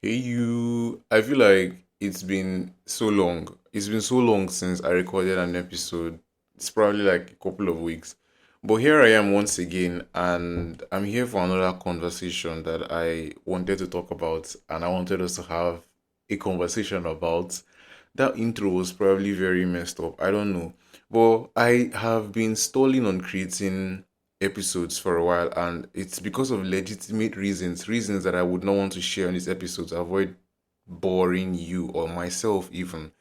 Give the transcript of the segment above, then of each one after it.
Hey you, I feel like it's been so long. It's been so long since I recorded an episode. It's probably like a couple of weeks. But here I am once again, and I'm here for another conversation that I wanted to talk about, and I wanted us to have a conversation about. That intro was probably very messed up. I don't know. But I have been stalling on creating episodes for a while, and it's because of legitimate reasons that I would not want to share on these episodes, avoid boring you or myself even.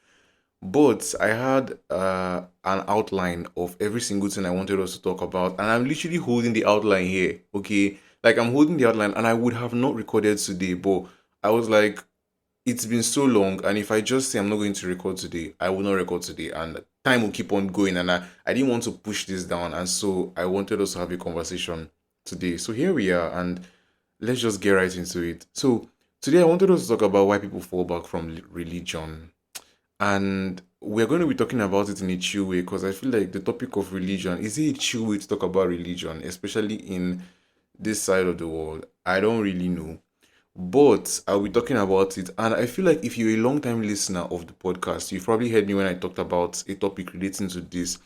But I had an outline of every single thing I wanted us to talk about, and I'm literally holding the outline here. Okay, like I'm holding the outline, and I would have not recorded today, but I was like, it's been so long, and if I just say I'm not going to record today, I will not record today, and time will keep on going, and I didn't want to push this down, and so I wanted us to have a conversation today. So here we are, and let's just get right into it. So today I wanted us to talk about why people fall back from religion, and we're going to be talking about it in a chill way because I feel like the topic of religion is it a chill way to talk about religion, especially in this side of the world. I don't really know, but I'll be talking about it. And I feel like if you're a long time listener of the podcast, you've probably heard me when I talked about a topic relating to this.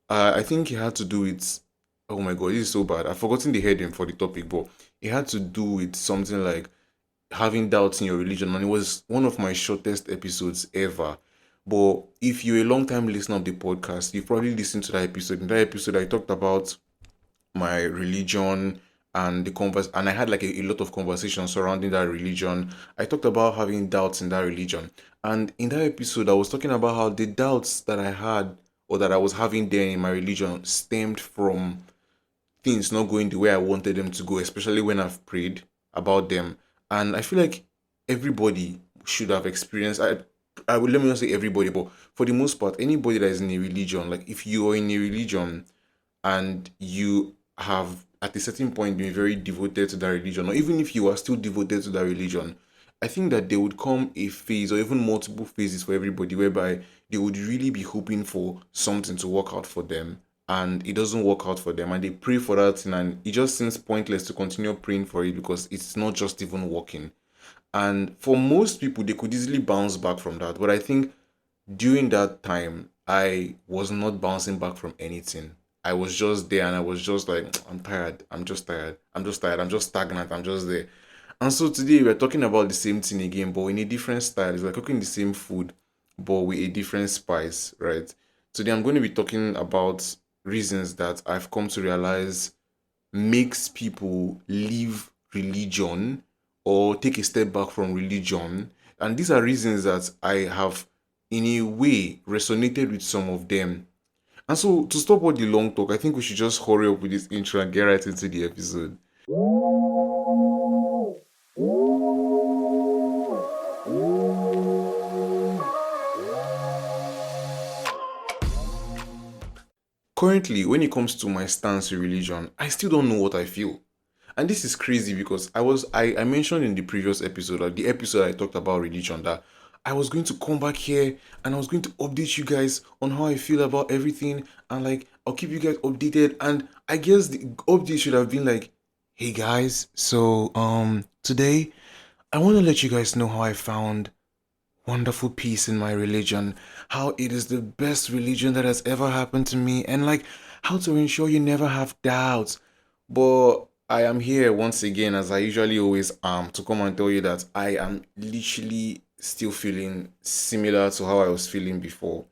I think it had to do with, oh my God, this is so bad. I've forgotten the heading for the topic, but it had to do with something like having doubts in your religion. And it was one of my shortest episodes ever. But if you're a long time listener of the podcast, you've probably listened to that episode. In that episode, I talked about my religion and the converse, and I had like a lot of conversations surrounding that religion. I talked about having doubts in that religion, and in that episode I was talking about how the doubts that I had or that I was having there in my religion stemmed from things not going the way I wanted them to go, especially when I've prayed about them. And I feel like everybody should have experienced. I would let me not say everybody, but for the most part, anybody that is in a religion, like if you are in a religion and you have at a certain point been very devoted to that religion, or even if you are still devoted to that religion, I think that there would come a phase or even multiple phases for everybody whereby they would really be hoping for something to work out for them and it doesn't work out for them and they pray for that thing and it just seems pointless to continue praying for it because it's not just even working. And for most people, they could easily bounce back from that. But I think during that time, I was not bouncing back from anything. I was just there and I was just like, I'm tired. I'm just tired. I'm just tired. I'm just stagnant. I'm just there. And so today we're talking about the same thing again, but in a different style. It's like cooking the same food, but with a different spice, right? Today I'm going to be talking about reasons that I've come to realize makes people leave religion or take a step back from religion. And these are reasons that I have, in a way, resonated with some of them. And so, to stop all the long talk, I think we should just hurry up with this intro and get right into the episode. Currently, when it comes to my stance in religion, I still don't know what I feel. And this is crazy because I mentioned in the previous episode, or the episode I talked about religion, that I was going to come back here and I was going to update you guys on how I feel about everything and like I'll keep you guys updated. And I guess the update should have been like, hey guys, so today I want to let you guys know how I found wonderful peace in my religion, how it is the best religion that has ever happened to me, and like how to ensure you never have doubts. But I am here once again, as I usually always am, to come and tell you that I am literally still feeling similar to how I was feeling before.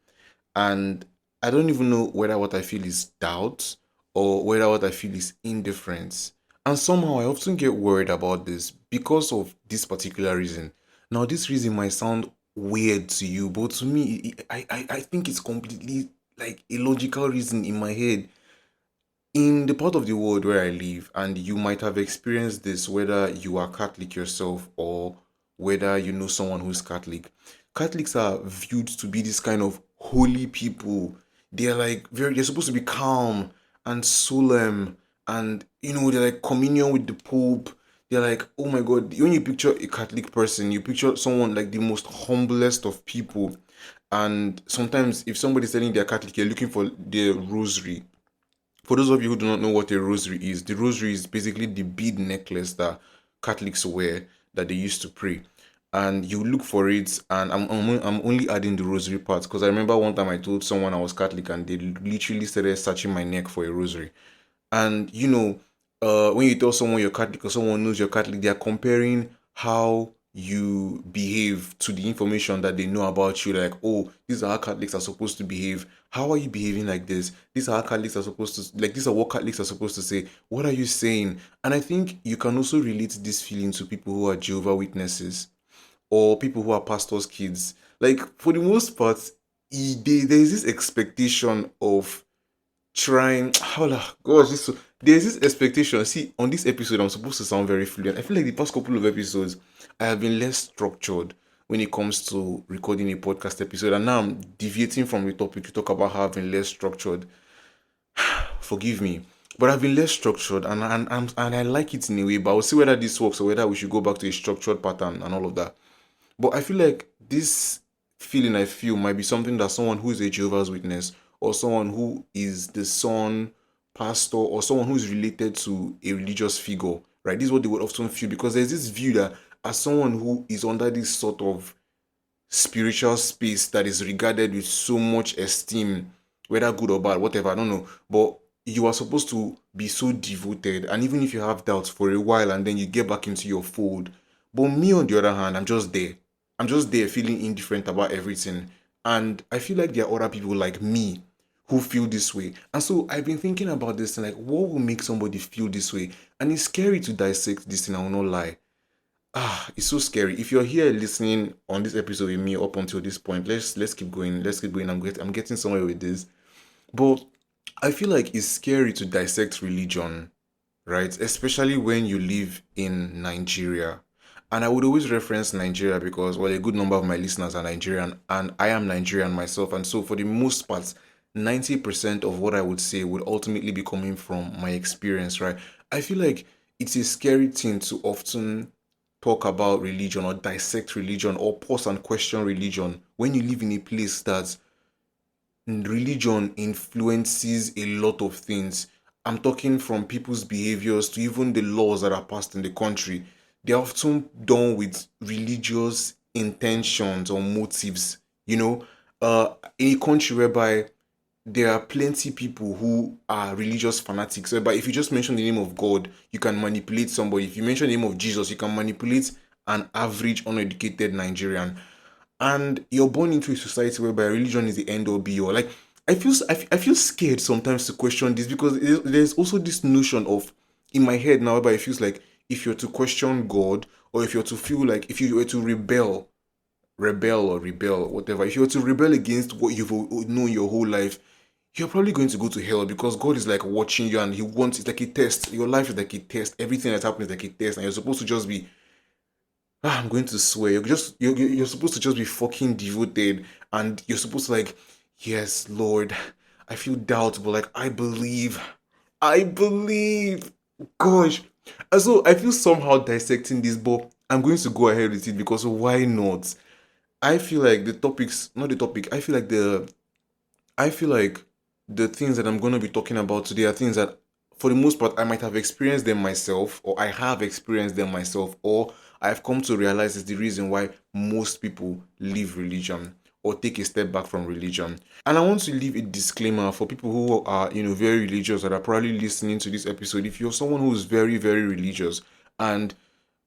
And I don't even know whether what I feel is doubt or whether what I feel is indifference. And somehow I often get worried about this because of this particular reason. Now, this reason might sound weird to you, but to me, I think it's completely like a logical reason in my head. In the part of the world where I live, and you might have experienced this whether you are Catholic yourself or whether you know someone who's Catholic. Catholics are viewed to be this kind of holy people. They're like they're supposed to be calm and solemn and they're like communion with the Pope. They're like, oh my God, when you picture a Catholic person, you picture someone like the most humblest of people. And sometimes if somebody's telling they're Catholic, you're looking for the rosary. For those of you who do not know what a rosary is, the rosary is basically the bead necklace that Catholics wear that they used to pray. and you look for it. And I'm only adding the rosary part because I remember one time I told someone I was Catholic and they literally started searching my neck for a rosary. And when you tell someone you're Catholic or someone knows you're Catholic, they are comparing how you behave to the information that they know about you. Like, oh, these are how Catholics are supposed to behave. How are you behaving like this? These are how Catholics are supposed to, like, these are what Catholics are supposed to say. What are you saying? And I think you can also relate this feeling to people who are Jehovah Witnesses or people who are pastors' kids. Like, for the most part, there's this expectation of trying gosh there's this expectation. See, on this episode I'm supposed to sound very fluent. I feel like the past couple of episodes I have been less structured when it comes to recording a podcast episode, and now I'm deviating from the topic to talk about how I've been less structured. Forgive me, but I've been less structured, and I like it in a way, but I'll see whether this works or whether we should go back to a structured pattern and all of that. But I feel like this feeling I feel might be something that someone who is a Jehovah's Witness or someone who is the son, pastor, or someone who is related to a religious figure, right? This is what they would often feel, because there's this view that as someone who is under this sort of spiritual space that is regarded with so much esteem, whether good or bad, whatever, I don't know. But you are supposed to be so devoted, and even if you have doubts for a while and then you get back into your fold. But me, on the other hand, I'm just there. I'm just there feeling indifferent about everything. And I feel like there are other people like me who feel this way. And so I've been thinking about this thing, like, what will make somebody feel this way? And it's scary to dissect this thing, I will not lie. It's so scary. If you're here listening on this episode with me up until this point, let's keep going. Let's keep going. I'm getting somewhere with this. But I feel like it's scary to dissect religion, right? Especially when you live in Nigeria. And I would always reference Nigeria because, well, a good number of my listeners are Nigerian, and I am Nigerian myself. And so, for the most part, 90% of what I would say would ultimately be coming from my experience, right? I feel like it's a scary thing to often talk about religion or dissect religion or pause and question religion when you live in a place that religion influences a lot of things. I'm talking from people's behaviors to even the laws that are passed in the country. They're often done with religious intentions or motives, you know. In a country whereby there are plenty people who are religious fanatics, whereby if you just mention the name of God, you can manipulate somebody. If you mention the name of Jesus, you can manipulate an average uneducated Nigerian. And you're born into a society whereby religion is the end all be all. Like, I feel scared sometimes to question this, because there's also this notion of, in my head now, whereby it feels like if you're to question God, or if you're to feel like if you were to rebel, whatever, if you were to rebel against what you've known your whole life, you're probably going to go to hell, because God is like watching you and He wants, it's like a test. Your life is like a test. Everything that's happening is like a test, and you're supposed to just be, I'm going to swear. You're supposed to just be fucking devoted, and you're supposed to, like, yes, Lord, I feel doubt, but like I believe. Gosh, and so I feel somehow dissecting this, but I'm going to go ahead with it because why not? I feel like the topics, not the topic. I feel like the things that I'm going to be talking about today are things that, for the most part, I might have experienced them myself, or I have experienced them myself, or I've come to realize is the reason why most people leave religion or take a step back from religion. And I want to leave a disclaimer for people who are, very religious, that are probably listening to this episode. If you're someone who is very, very religious, and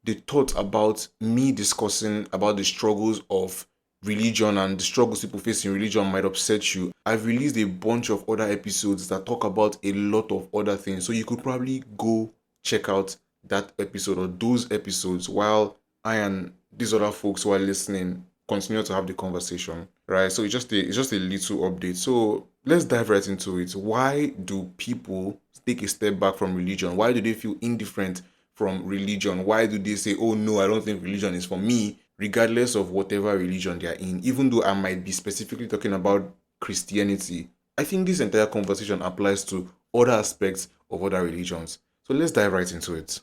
the thought about me discussing about the struggles of religion and the struggles people face in religion might upset you, I've released a bunch of other episodes that talk about a lot of other things. So you could probably go check out that episode or those episodes while I and these other folks who are listening continue to have the conversation. Right. So it's just a little update. So let's dive right into it. Why do people take a step back from religion? Why do they feel indifferent from religion? Why do they say, oh no, I don't think religion is for me, regardless of whatever religion they are in? Even though I might be specifically talking about Christianity, I think this entire conversation applies to other aspects of other religions. So let's dive right into it.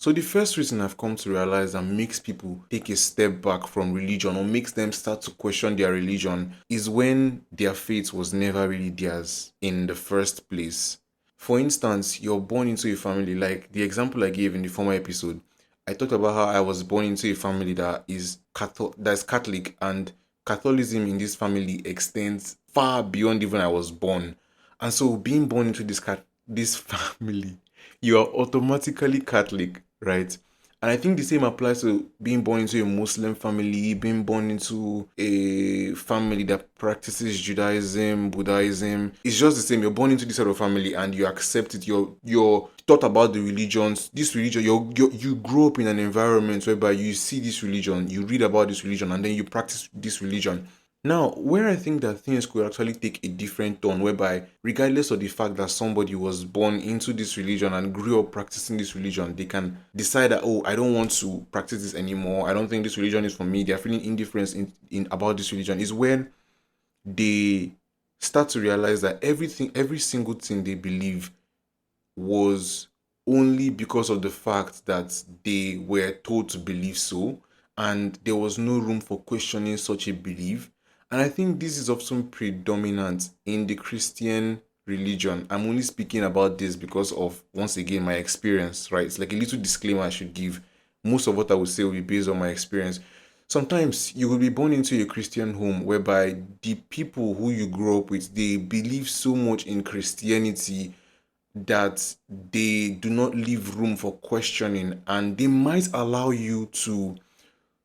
So the first reason I've come to realize that makes people take a step back from religion or makes them start to question their religion is when their faith was never really theirs in the first place. For instance, you're born into a family, like the example I gave in the former episode. I talked about how I was born into a family that's Catholic, and Catholicism in this family extends far beyond even I was born. And so being born into this family, you are automatically Catholic, right? And I think the same applies to being born into a Muslim family, being born into a family that practices Judaism, Buddhism. It's just the same. You're born into this sort of family and you accept it. You're taught about the religions. This religion, you grow up in an environment whereby you see this religion, you read about this religion, and then you practice this religion. Now, where I think that things could actually take a different turn, whereby, regardless of the fact that somebody was born into this religion and grew up practicing this religion, they can decide that, oh, I don't want to practice this anymore. I don't think this religion is for me. They're feeling indifference in about this religion. Is when they start to realize that every single thing they believe was only because of the fact that they were told to believe so, and there was no room for questioning such a belief. And I think this is often predominant in the Christian religion. I'm only speaking about this because of, once again, my experience, right? It's like a little disclaimer I should give. Most of what I would say will be based on my experience. Sometimes you will be born into a Christian home whereby the people who you grow up with, they believe so much in Christianity that they do not leave room for questioning, and they might allow you to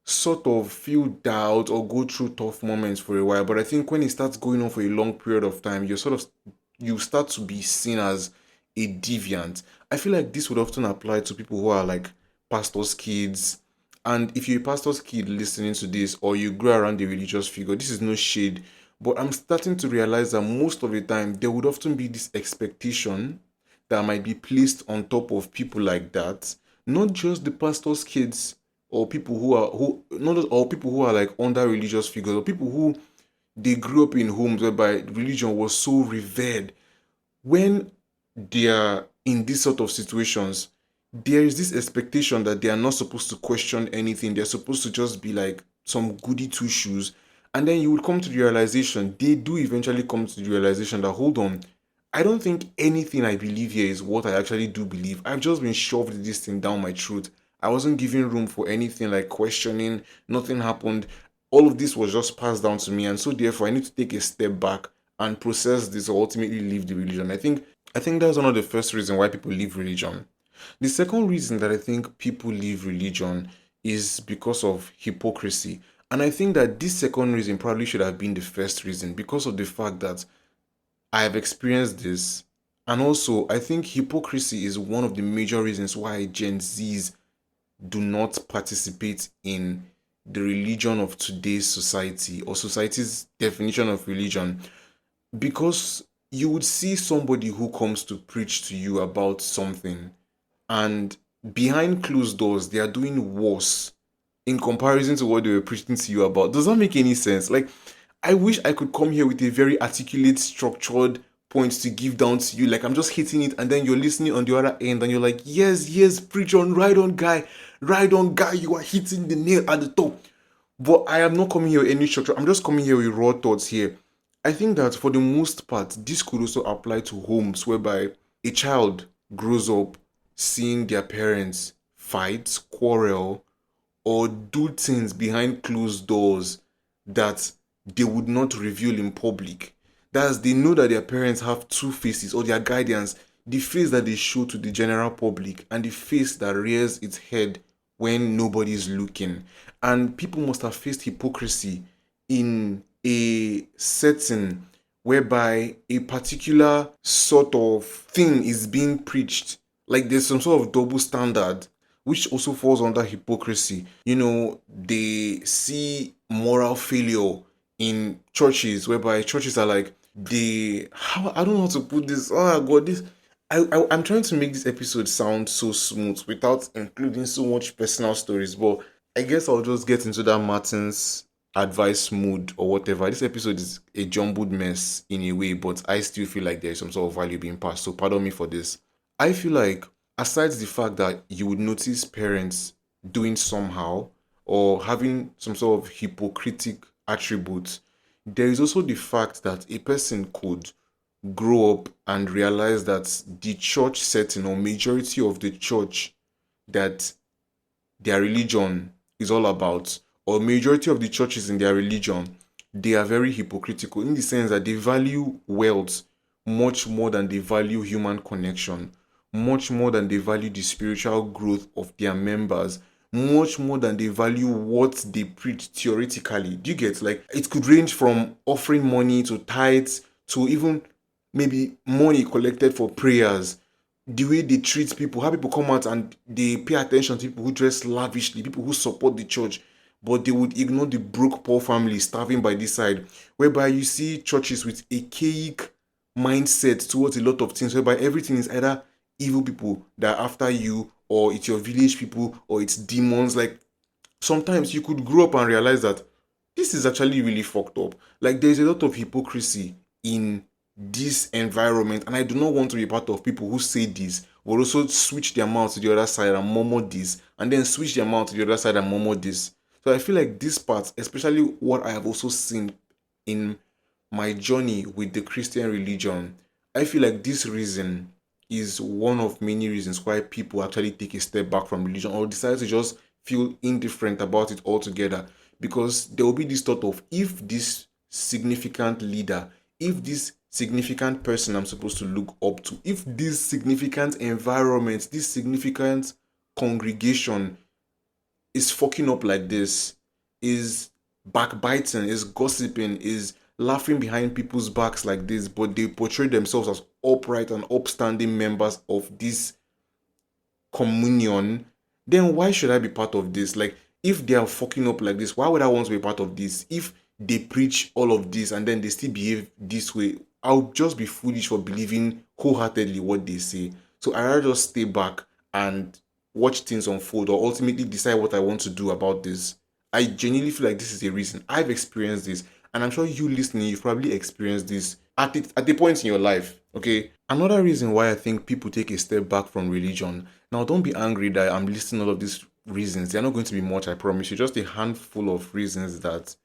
sort of feel doubt or go through tough moments for a while. But I think when it starts going on for a long period of time, you start to be seen as a deviant. I feel like this would often apply to people who are like pastors' kids. And if you're a pastor's kid listening to this, or you grow around a religious figure, this is no shade. But I'm starting to realize that most of the time there would often be this expectation that might be placed on top of people like that. Not just the pastor's kids, or people who are who not just, or people who are like under religious figures, or people who they grew up in homes whereby religion was so revered. When they are in these sort of situations, there is this expectation that they are not supposed to question anything. They're supposed to just be like some goody two shoes. And then you would come to the realization, they do eventually come to the realization that, hold on, I don't think anything I believe here is what I actually do believe. I've just been shoved this thing down my throat. I wasn't giving room for anything like questioning. Nothing happened. All of this was just passed down to me. And so therefore I need to take a step back and process this, or ultimately leave the religion. I think that's one of the first reasons why people leave religion. The second reason that I think people leave religion is because of hypocrisy. And I think that this second reason probably should have been the first reason, because of the fact that I have experienced this. And also, I think hypocrisy is one of the major reasons why Gen Zs do not participate in the religion of today's society, or society's definition of religion. Because you would see somebody who comes to preach to you about something, and behind closed doors, they are doing worse in comparison to what they were preaching to you about. Does that make any sense? Like, I wish I could come here with a very articulate, structured point to give down to you. Like, I'm just hitting it, and then you're listening on the other end, and you're like, yes, yes, preach on, right on, guy, you are hitting the nail at the top. But I am not coming here with any structure. I'm just coming here with raw thoughts here. I think that for the most part, this could also apply to homes whereby a child grows up seeing their parents fight, quarrel, or do things behind closed doors that they would not reveal in public. That's, they know that their parents have two faces, or their guardians, the face that they show to the general public and the face that rears its head when nobody is looking. And people must have faced hypocrisy in a setting whereby a particular sort of thing is being preached. Like, there's some sort of double standard, which also falls under hypocrisy. They see moral failure in churches, whereby churches are like, I don't know how to put this. Oh God, this. I'm trying to make this episode sound so smooth without including so much personal stories, but I guess I'll just get into that Martin's advice mood or whatever. This episode is a jumbled mess in a way, but I still feel like there's some sort of value being passed. So pardon me for this. I feel like, aside the fact that you would notice parents doing somehow or having some sort of hypocritic attributes, there is also the fact that a person could grow up and realize that the church setting, or majority of the church that their religion is all about, or majority of the churches in their religion, they are very hypocritical in the sense that they value wealth much more than they value human connection, much more than they value the spiritual growth of their members, much more than they value what they preach theoretically. Do you get, like, it could range from offering money to tithes to even maybe money collected for prayers, the way they treat people, how people come out and they pay attention to people who dress lavishly, people who support the church, but they would ignore the broke, poor family starving by this side, whereby you see churches with archaic mindset towards a lot of things, whereby everything is either evil people that are after you, or it's your village people, or it's demons. Like, sometimes you could grow up and realize that this is actually really fucked up. Like, there's a lot of hypocrisy in this environment, and I do not want to be part of people who say this but also switch their mouth to the other side and murmur this, and then switch their mouth to the other side and murmur this. So I feel like this part, especially what I have also seen in my journey with the Christian religion, I feel like this reason is one of many reasons why people actually take a step back from religion or decide to just feel indifferent about it altogether. Because there will be this thought of, if this significant leader, if this significant person I'm supposed to look up to, if this significant environment, this significant congregation is fucking up like this, is backbiting, is gossiping, is laughing behind people's backs like this, but they portray themselves as upright and upstanding members of this communion, then why should I be part of this? Like, if they are fucking up like this, why would I want to be part of this? If they preach all of this and then they still behave this way, I'll just be foolish for believing wholeheartedly what they say. So I rather just stay back and watch things unfold, or ultimately decide what I want to do about this. I genuinely feel like this is a reason. I've experienced this, and I'm sure you listening, you've probably experienced this at the point in your life. Okay. Another reason why I think people take a step back from religion. Now, don't be angry that I'm listing all of these reasons. They're not going to be much, I promise you. Just a handful of reasons that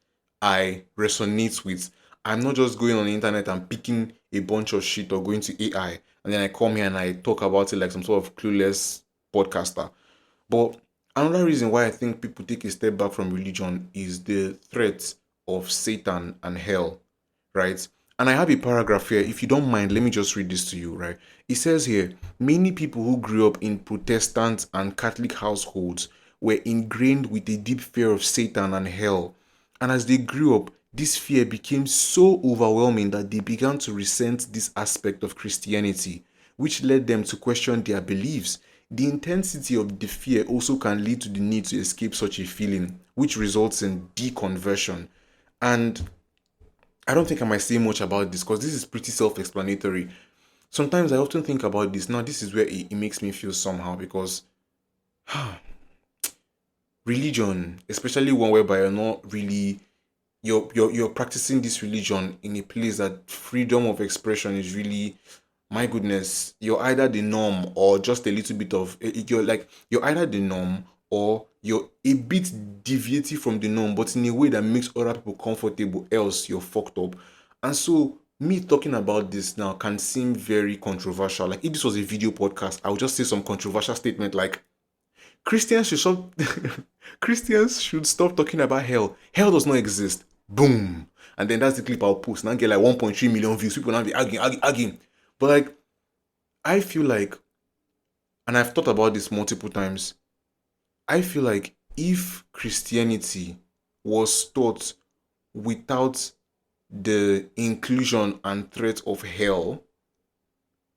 I resonate with. I'm not just going on the internet and picking a bunch of shit or going to AI and then I come here and I talk about it like some sort of clueless podcaster. But another reason why I think people take a step back from religion is the threat of Satan and hell, right? And I have a paragraph here. If you don't mind, let me just read this to you, right? It says here, many people who grew up in Protestant and Catholic households were ingrained with a deep fear of Satan and hell. And as they grew up, this fear became so overwhelming that they began to resent this aspect of Christianity, which led them to question their beliefs. The intensity of the fear also can lead to the need to escape such a feeling, which results in deconversion. And I don't think I might say much about this because this is pretty self-explanatory. Sometimes I often think about this. Now, this is where it makes me feel somehow, because religion, especially one whereby you're not really you're practicing this religion in a place that freedom of expression is really, my goodness, you're either the norm or just a little bit of you're either the norm or you're a bit deviating from the norm, but in a way that makes other people comfortable, else you're fucked up. And so me talking about this now can seem very controversial. Like, if this was a video podcast, I would just say some controversial statement like, Christians should stop Christians should stop talking about hell. Hell does not exist. Boom. And then that's the clip I'll post. And I get like 1.3 million views. People now be arguing. But like, I feel like, and I've thought about this multiple times, I feel like if Christianity was taught without the inclusion and threat of hell,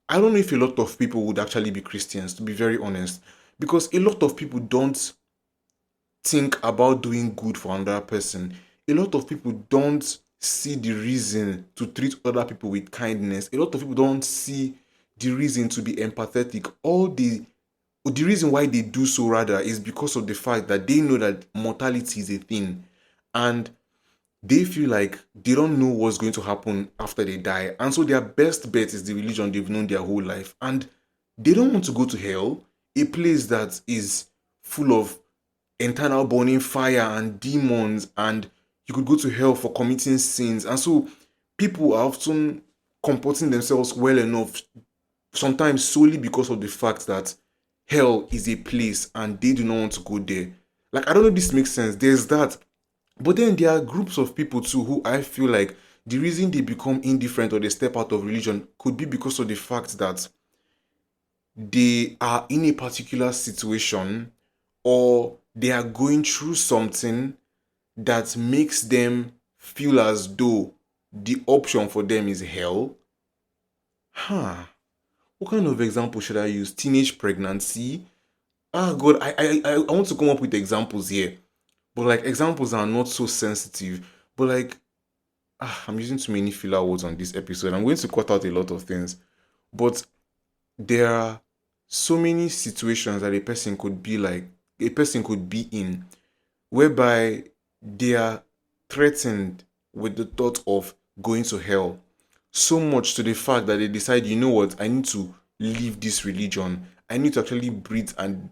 I don't know if a lot of people would actually be Christians, to be very honest. Because a lot of people don't think about doing good for another person. A lot of people don't see the reason to treat other people with kindness. A lot of people don't see the reason to be empathetic. The reason why they do so rather is because of the fact that they know that mortality is a thing, and they feel like they don't know what's going to happen after they die. And so their best bet is the religion they've known their whole life. And they don't want to go to hell, a place that is full of eternal burning fire and demons, and you could go to hell for committing sins. And so people are often comporting themselves well enough, sometimes solely because of the fact that hell is a place and they do not want to go there. Like, I don't know if this makes sense. There's that. But then there are groups of people too who I feel like the reason they become indifferent or they step out of religion could be because of the fact that they are in a particular situation or they are going through something that makes them feel as though the option for them is hell. Huh. What kind of example should I use? Teenage pregnancy? Ah, God, I want to come up with examples here. But like, examples are not so sensitive. But like, I'm using too many filler words on this episode. I'm going to cut out a lot of things. But there are so many situations that a person could be in, whereby they are threatened with the thought of going to hell. So much to the fact that they decide, you know what, I need to leave this religion. I need to actually breathe and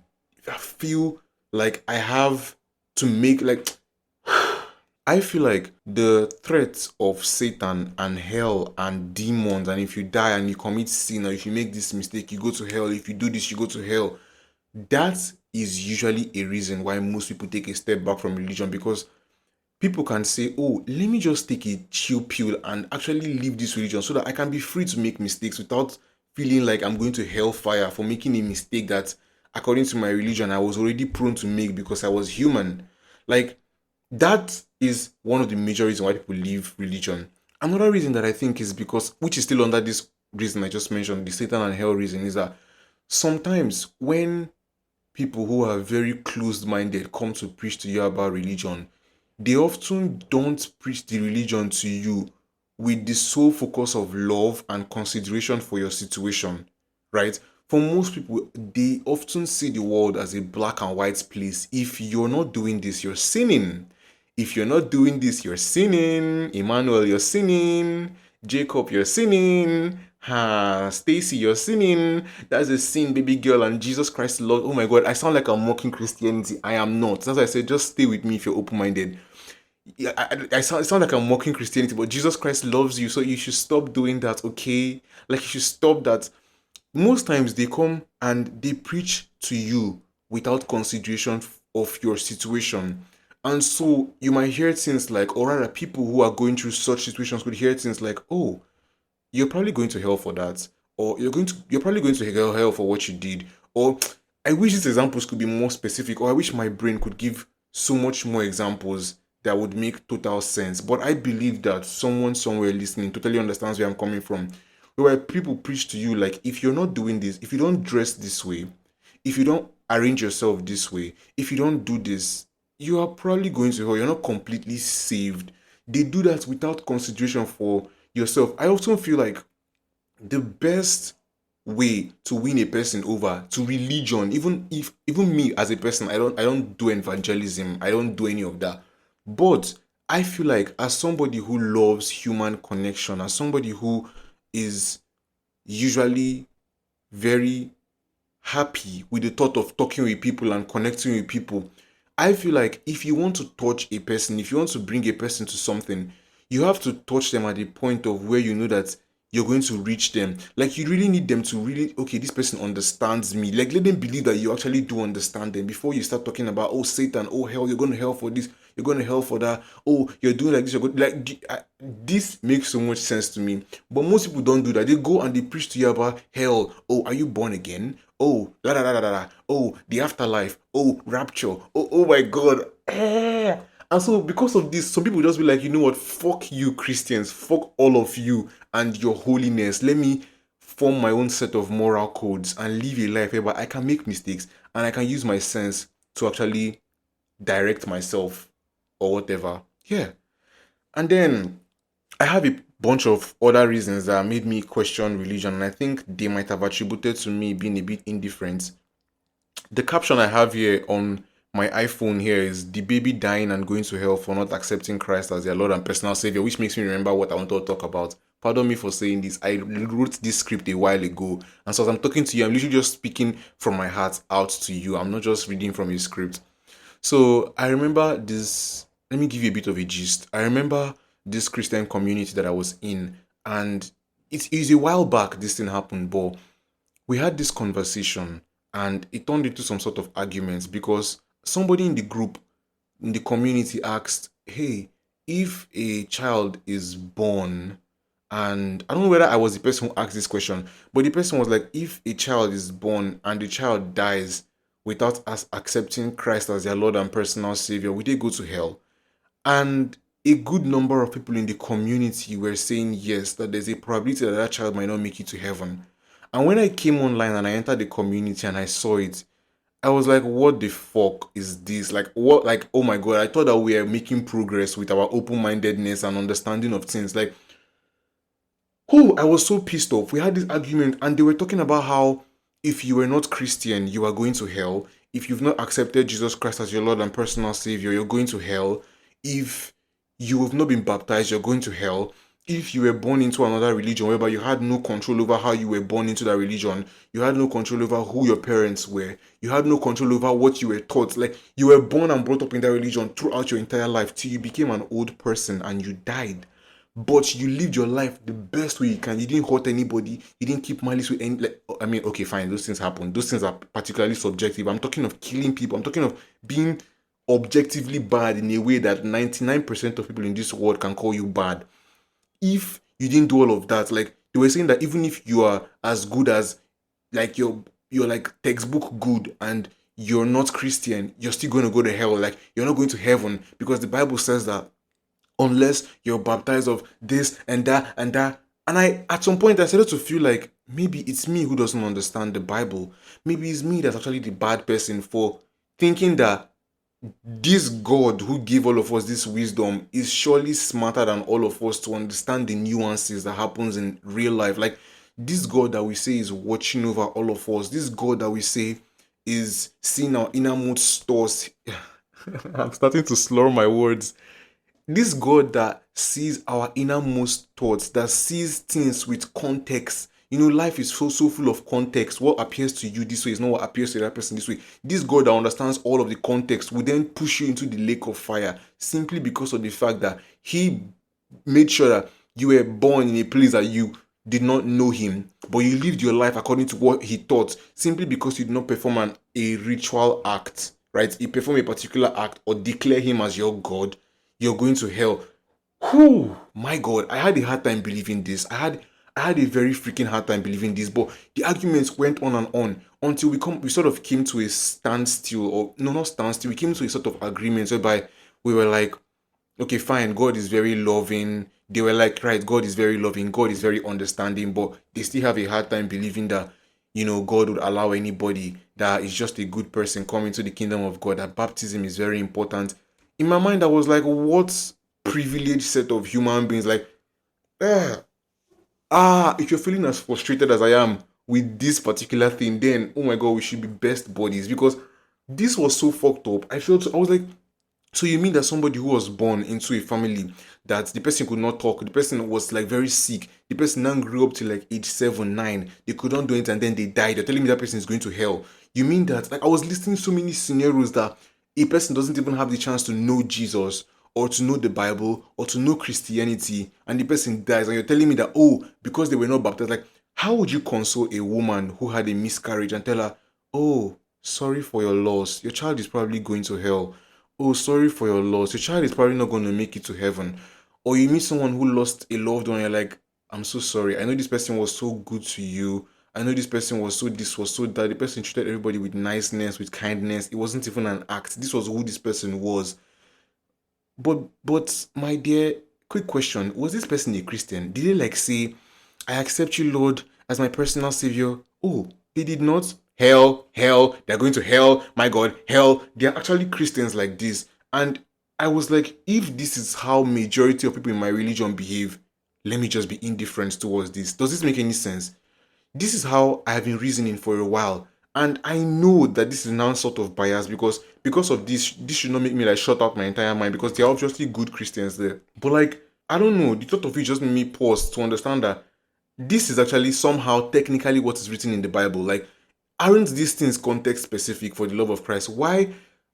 feel like I have to make, like, I feel like the threats of Satan and hell and demons, and if you die and you commit sin, or if you make this mistake, you go to hell. If you do this, you go to hell. That is usually a reason why most people take a step back from religion, because people can say, oh, let me just take a chill pill and actually leave this religion so that I can be free to make mistakes without feeling like I'm going to hellfire for making a mistake that, according to my religion, I was already prone to make because I was human. Like, that is one of the major reasons why people leave religion. Another reason that I think is because, which is still under this reason I just mentioned, the Satan and hell reason, is that sometimes when people who are very closed minded come to preach to you about religion, they often don't preach the religion to you with the sole focus of love and consideration for your situation, right? For most people, they often see the world as a black and white place. If you're not doing this, you're sinning. If you're not doing this, you're sinning. Emmanuel, you're sinning. Jacob, you're sinning. Stacy, you're sinning. That's a sin, baby girl, and Jesus Christ, Lord. Oh my God, I sound like I'm mocking Christianity. I am not. As I said, just stay with me if you're open-minded. Yeah, I sound like I'm mocking Christianity, but Jesus Christ loves you, so you should stop doing that, okay? Like, you should stop that. Most times they come and they preach to you without consideration of your situation. And so you might hear things like, or rather, people who are going through such situations could hear things like, oh, you're probably going to hell for that, or you're probably going to hell for what you did, or I wish these examples could be more specific, or I wish my brain could give so much more examples that would make total sense. But I believe that someone somewhere listening totally understands where I'm coming from. Where people preach to you like, if you're not doing this, if you don't dress this way, if you don't arrange yourself this way, if you don't do this, you are probably going to hell. You're not completely saved. They do that without consideration for yourself. I often feel like the best way to win a person over to religion, even me as a person, I don't do evangelism, I don't do any of that. But I feel like, as somebody who loves human connection, as somebody who is usually very happy with the thought of talking with people and connecting with people, I feel like if you want to touch a person, if you want to bring a person to something, you have to touch them at the point of where you know that you're going to reach them. Like, you really need them to really, okay, this person understands me. Like, let them believe that you actually do understand them before you start talking about, oh, Satan, oh, hell, you're going to hell for this, you're going to hell for that, oh, you're doing like this, you're going, like, this makes so much sense to me. But most people don't do that. They go and they preach to you about hell. Oh, are you born again? Oh, la la la la la. Oh, the afterlife. Oh, rapture. Oh my God. And so, because of this, some people just be like, you know what? Fuck you, Christians. Fuck all of you and your holiness. Let me form my own set of moral codes and live a life where I can make mistakes and I can use my sense to actually direct myself or whatever. Yeah. And then I have a bunch of other reasons that made me question religion, and I think they might have attributed to me being a bit indifferent. The caption I have here on my iPhone here is the baby dying and going to hell for not accepting Christ as their Lord and personal Savior, which makes me remember what I want to talk about. Pardon me for saying this. I wrote this script a while ago, and so as I'm talking to you, I'm literally just speaking from my heart out to you. I'm not just reading from a script. So I remember this. Let me give you a bit of a gist. I remember this Christian community that I was in, and it is a while back this thing happened, but we had this conversation, and it turned into some sort of arguments because somebody in the group, in the community, asked, hey, if a child is born, and I don't know whether I was the person who asked this question, but the person was like, if a child is born and the child dies without us accepting Christ as their Lord and personal Savior, will they go to hell? And a good number of people in the community were saying yes, that there's a probability that that child might not make it to heaven. And when I came online and I entered the community and I saw it, I was like, what the fuck is this? Like, what? Like, oh my God, I thought that we were making progress with our open mindedness and understanding of things. Like, oh, I was so pissed off. We had this argument, and they were talking about how if you were not Christian, you are going to hell. If you've not accepted Jesus Christ as your Lord and personal Savior, you're going to hell. If you have not been baptized, you're going to hell. If you were born into another religion, whereby you had no control over how you were born into that religion, you had no control over who your parents were, you had no control over what you were taught. Like, you were born and brought up in that religion throughout your entire life till you became an old person and you died, but you lived your life the best way you can. You didn't hurt anybody. You didn't keep malice with any. Like, I mean, okay, fine. Those things happen. Those things are particularly subjective. I'm talking of killing people. I'm talking of being objectively bad in a way that 99% of people in this world can call you bad. If you didn't do all of that, like they were saying that even if you are as good as, like, you're like textbook good and you're not Christian, you're still going to go to hell. Like, you're not going to heaven because the Bible says that unless you're baptized of this and that and that. And I, at some point, I started to feel like maybe it's me who doesn't understand the Bible. Maybe it's me that's actually the bad person for thinking that this God who gave all of us this wisdom is surely smarter than all of us to understand the nuances that happens in real life. Like, this God that we say is watching over all of us, this God that we say is seeing our innermost thoughts. I'm starting to slur my words. This God that sees our innermost thoughts, that sees things with context. You know, life is so full of context. What appears to you this way is not what appears to that person this way. This God that understands all of the context will then push you into the lake of fire simply because of the fact that He made sure that you were born in a place that you did not know Him, but you lived your life according to what He taught simply because you did not perform a ritual act, right? You perform a particular act or declare Him as your God, you're going to hell. Whew, my God, I had a hard time believing this. I had a very freaking hard time believing this, but the arguments went on and on until we sort of came to a standstill, or no, not standstill. We came to a sort of agreement whereby we were like, okay, fine, God is very loving. They were like, right, God is very loving, God is very understanding, but they still have a hard time believing that, God would allow anybody that is just a good person come into the kingdom of God, that baptism is very important. In my mind, I was like, what privileged set of human beings? Like, ah, if you're feeling as frustrated as I am with this particular thing, then oh my God, we should be best buddies because this was so fucked up. I was like, so you mean that somebody who was born into a family that the person could not talk, the person was like very sick, the person now grew up to like age 7, 9, they could not do it and then they died. You're telling me that person is going to hell. You mean that, like, I was listing so many scenarios that a person doesn't even have the chance to know Jesus or to know the Bible or to know Christianity and the person dies and you're telling me that, oh, because they were not baptized. Like, how would you console a woman who had a miscarriage and tell her, oh, sorry for your loss, your child is probably going to hell. Oh, sorry for your loss, your child is probably not going to make it to heaven. Or you meet someone who lost a loved one, you're like, I'm so sorry, I know this person was so good to you, I know this person was so this, was so that. The person treated everybody with niceness, with kindness. It wasn't even an act. This was who this person was. But my dear, quick question: was this person a Christian? Did they like say, "I accept you, Lord, as my personal savior"? Oh, they did not. Hell, hell, they're going to hell. My God, hell. They are actually Christians like this, and I was like, if this is how majority of people in my religion behave, let me just be indifferent towards this. Does this make any sense? This is how I have been reasoning for a while. And I know that this is now sort of biased because of this should not make me like shut out my entire mind because there are obviously good Christians there. But like, I don't know, the thought of it just made me pause to understand that this is actually somehow technically what is written in the Bible. Like, aren't these things context specific for the love of Christ? Why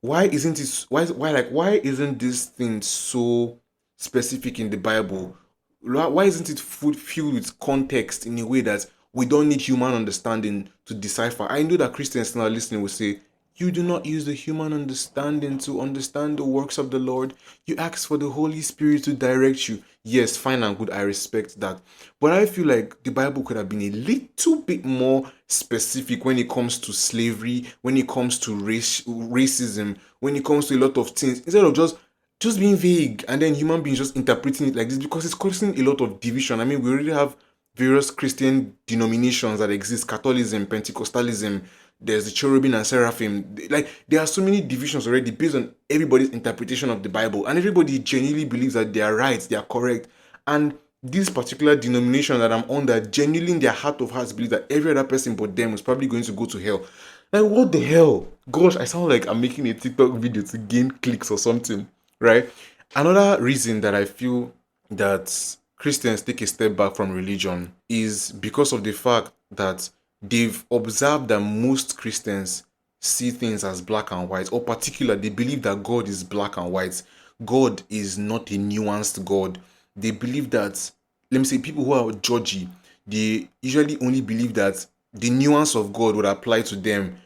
isn't it why isn't this thing so specific in the Bible? Why isn't it filled with context in a way that We don't need human understanding to decipher. I know that Christians now listening will say, you do not use the human understanding to understand the works of the Lord. You ask for the Holy Spirit to direct you. Yes, fine and good. I respect that. But I feel like the Bible could have been a little bit more specific when it comes to slavery, when it comes to racism, when it comes to a lot of things. Instead of just being vague and then human beings just interpreting it like this, because it's causing a lot of division. I mean, we already have various Christian denominations that exist: Catholicism, Pentecostalism. There's the cherubim and seraphim. Like, there are so many divisions already based on everybody's interpretation of the Bible, and everybody genuinely believes that they are right, they are correct. And this particular denomination that I'm under, genuinely in their heart of hearts, believe that every other person but them is probably going to go to hell. Like, what the hell? Gosh, I sound like I'm making a TikTok video to gain clicks or something, right? Another reason that I feel that Christians take a step back from religion is because of the fact that they've observed that most Christians see things as black and white, or particular, they believe that God is black and white. God is not a nuanced God. They believe that, let me say, people who are judgy, they usually only believe that the nuance of God would apply to them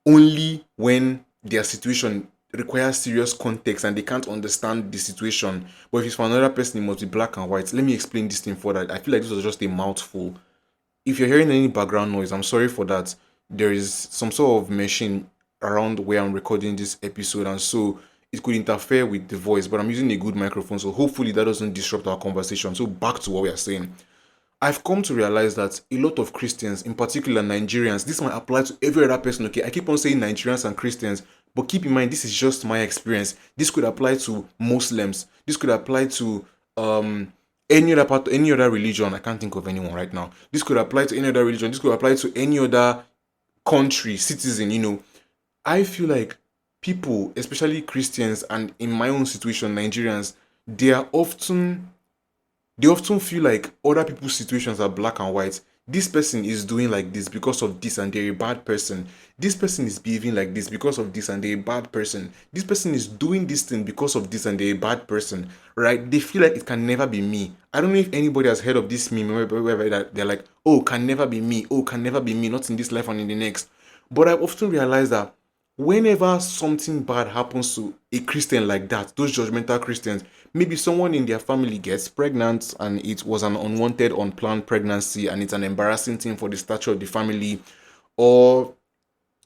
only when their situation requires serious context and they can't understand the situation. But if it's for another person, it must be black and white. Let me explain this thing further. I feel like this was just a mouthful. If you're hearing any background noise, I'm sorry for that. There is some sort of machine around where I'm recording this episode, and so it could interfere with the voice, but I'm using a good microphone, so hopefully that doesn't disrupt our conversation. So back to what we are saying. I've come to realize that a lot of Christians, in particular Nigerians, this might apply to every other person. Okay, I keep on saying Nigerians and Christians, but keep in mind this is just my experience. This could apply to Muslims. This could apply to any other religion. I can't think of anyone right now. This could apply to any other religion. This could apply to any other country, citizen. I feel like people, especially Christians, and in my own situation, Nigerians, they are often they often feel like other people's situations are black and white. This person is doing like this because of this and they're a bad person. This person is behaving like this because of this and they're a bad person. This person is doing this thing because of this and they're a bad person. Right? They feel like it can never be me. I don't know if anybody has heard of this meme where they're like, oh, can never be me. Oh, can never be me. Not in this life and in the next. But I've often realized that whenever something bad happens to a Christian like that, those judgmental Christians, maybe someone in their family gets pregnant and it was an unwanted, unplanned pregnancy and it's an embarrassing thing for the stature of the family, or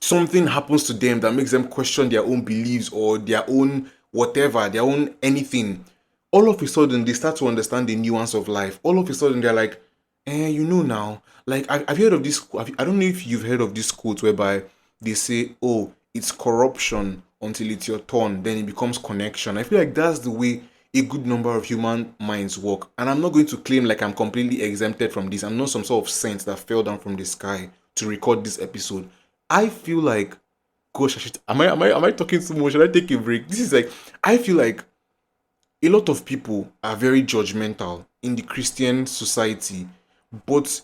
something happens to them that makes them question their own beliefs or their own whatever, their own anything. All of a sudden, they start to understand the nuance of life. All of a sudden, they're like, now, like, I've heard of this. I don't know if you've heard of this quote whereby they say, oh, it's corruption until it's your turn, then it becomes connection. I feel like that's the way a good number of human minds work. And I'm not going to claim like I'm completely exempted from this. I'm not some sort of saint that fell down from the sky to record this episode. I feel like, gosh, am I talking too much? Should I take a break? This is like, I feel like a lot of people are very judgmental in the Christian society, but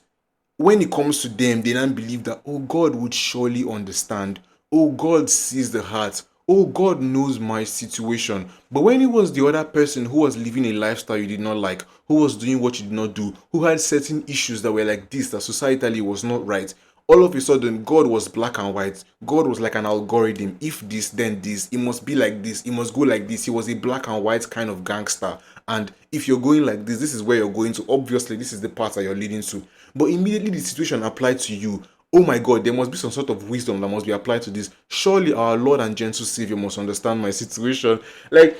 when it comes to them, they don't believe that, oh, God would surely understand. Oh, God sees the heart. Oh, God knows my situation. But when it was the other person who was living a lifestyle you did not like, who was doing what you did not do, who had certain issues that were like this, that societally was not right, all of a sudden, God was black and white. God was like an algorithm. If this, then this. It must be like this. It must go like this. He was a black and white kind of gangster. And if you're going like this is where you're going to. Obviously, this is the path that you're leading to. But immediately the situation applied to you. Oh my God, there must be some sort of wisdom that must be applied to this. Surely our Lord and gentle Savior must understand my situation. Like,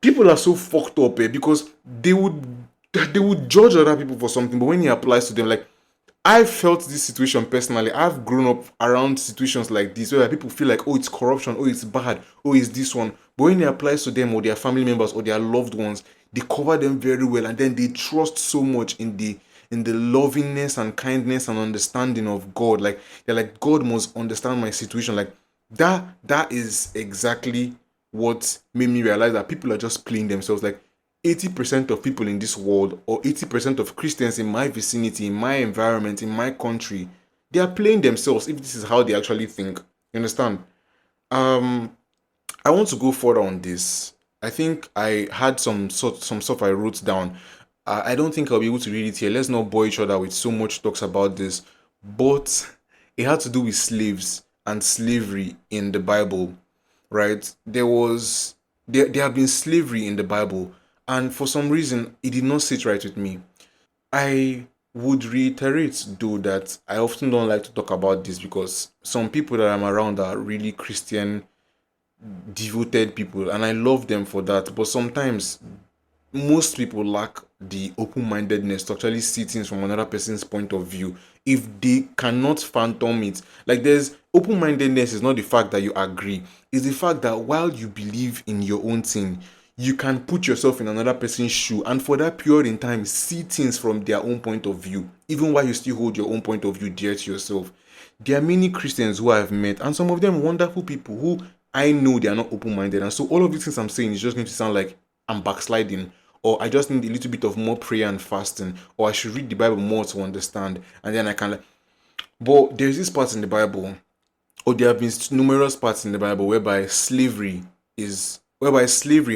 people are so fucked up, because they would judge other people for something, but when it applies to them, like, I felt this situation personally. I've grown up around situations like this where people feel like, oh, it's corruption, oh, it's bad, oh, it's this one. But when it applies to them or their family members or their loved ones, they cover them very well, and then they trust so much in the lovingness and kindness and understanding of God. Like, they're like, God must understand my situation. Like, that is exactly what made me realize that people are just playing themselves. Like, 80% of people in this world, or 80% of Christians in my vicinity, in my environment, in my country, they are playing themselves if this is how they actually think. You understand? Um, I want to go further on this. I think I had some stuff I wrote down. I don't think I'll be able to read it here. Let's not bore each other with so much talks about this. But it had to do with slaves and slavery in the Bible, right? There have been slavery in the Bible, and for some reason it did not sit right with me. I would reiterate though that I often don't like to talk about this because some people that I'm around are really Christian devoted people and I love them for that. But sometimes most people lack the open-mindedness to actually see things from another person's point of view if they cannot phantom it. Like, there's open-mindedness is not the fact that you agree, it's the fact that while you believe in your own thing, you can put yourself in another person's shoe and for that period in time see things from their own point of view, even while you still hold your own point of view dear to yourself. There are many Christians who I've met, and some of them wonderful people who I know they are not open-minded, and so all of these things I'm saying is just going to sound like I'm backsliding, or I just need a little bit of more prayer and fasting, or I should read the Bible more to understand, and then I can. But there's this part in the Bible, or there have been numerous parts in the Bible whereby slavery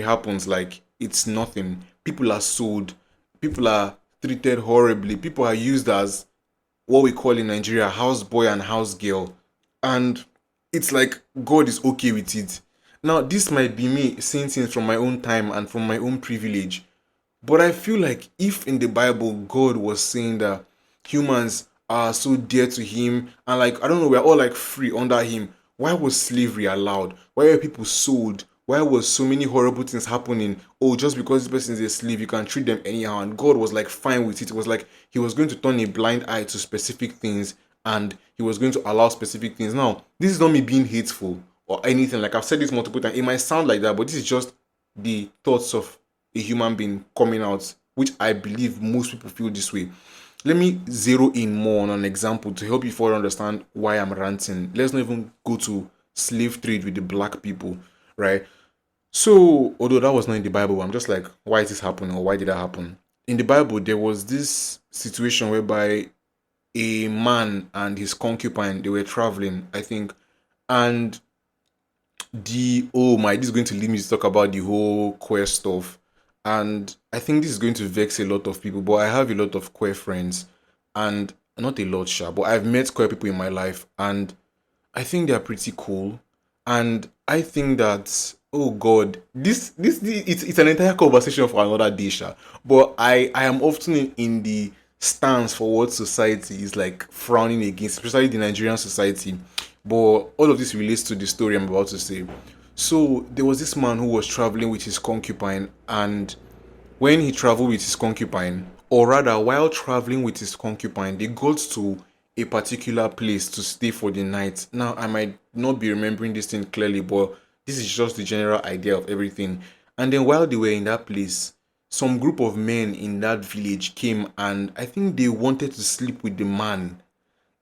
happens like it's nothing. People are sold, people are treated horribly, people are used as what we call in Nigeria house boy and house girl, and it's like God is okay with it. Now, this might be me saying things from my own time and from my own privilege, but I feel like if in the Bible God was saying that humans are so dear to him and like I don't know, we're all like free under him, why was slavery allowed? Why were people sold? Why was so many horrible things happening? Oh, just because this person is a slave, you can treat them anyhow. And God was like fine with it. It was like he was going to turn a blind eye to specific things and he was going to allow specific things. Now, this is not me being hateful or anything. Like I've said this multiple times. It might sound like that, but this is just the thoughts of a human being coming out, which I believe most people feel this way. Let me zero in more on an example to help you further understand why I'm ranting. Let's not even go to slave trade with the black people, right? So, although that was not in the Bible, I'm just like, why is this happening or why did that happen? In the Bible, there was this situation whereby a man and his concubine they were traveling, I think, and the oh my, this is going to lead me to talk about the whole queer stuff, and I think this is going to vex a lot of people. But I have a lot of queer friends, and not a lot, sure, but I've met queer people in my life, and I think they are pretty cool, and I think that oh god, it's an entire conversation for another day, sha. But I am often in the stance for what society is like frowning against, especially the Nigerian society. But all of this relates to the story I'm about to say. So there was this man who was traveling with his concubine, and when he traveled with his concubine, or rather, while traveling with his concubine, they got to a particular place to stay for the night. Now, I might not be remembering this thing clearly, but this is just the general idea of everything. And then, while they were in that place, some group of men in that village came and I think they wanted to sleep with the man,